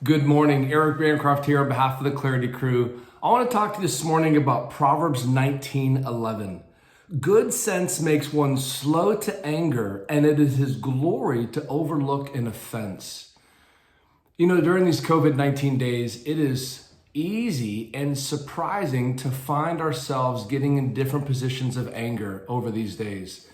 Good morning, Eric Bancroft here on behalf of the Clarity Crew. I want to talk to you this morning about Proverbs 19:11. Good sense makes one slow to anger, and it is his glory to overlook an offense. You know, during these COVID-19 days, it is easy and surprising to find ourselves getting in different positions of anger over these days.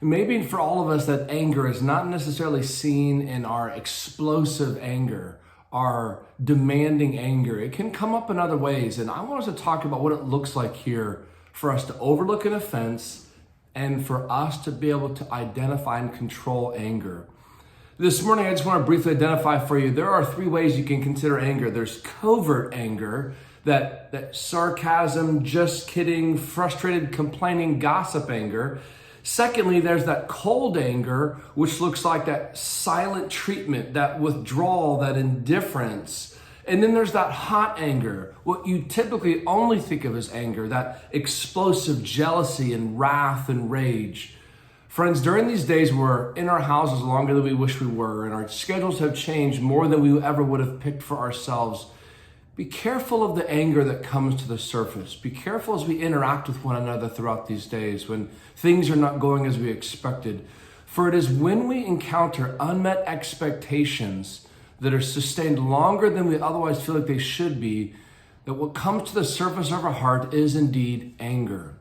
Maybe for all of us, that anger is not necessarily seen in our explosive anger, our demanding anger. It can come up in other ways. And I want us to talk about what it looks like here for us to overlook an offense and for us to be able to identify and control anger. This morning, I just want to briefly identify for you, there are three ways you can consider anger. There's covert anger, that sarcasm, just kidding, frustrated, complaining, gossip anger. Secondly, there's that cold anger, which looks like that silent treatment, that withdrawal, that indifference. And then there's that hot anger, what you typically only think of as anger, that explosive jealousy and wrath and rage. Friends, during these days we're in our houses longer than we wish we were, and our schedules have changed more than we ever would have picked for ourselves. Be careful of the anger that comes to the surface. Be careful as we interact with one another throughout these days when things are not going as we expected. For it is when we encounter unmet expectations that are sustained longer than we otherwise feel like they should be, that what comes to the surface of our heart is indeed anger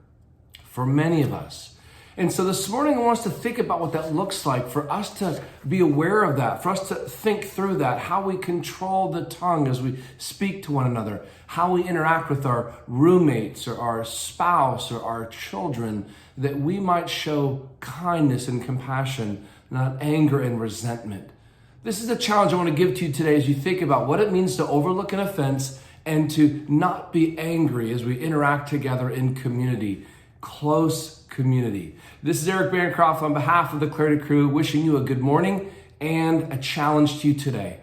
for many of us. And so this morning I want us to think about what that looks like, for us to be aware of that, for us to think through that, how we control the tongue as we speak to one another, how we interact with our roommates or our spouse or our children, that we might show kindness and compassion, not anger and resentment. This is a challenge I want to give to you today as you think about what it means to overlook an offense and to not be angry as we interact together in community, close community. This is Eric Bancroft on behalf of the Clarity Crew, wishing you a good morning and a challenge to you today.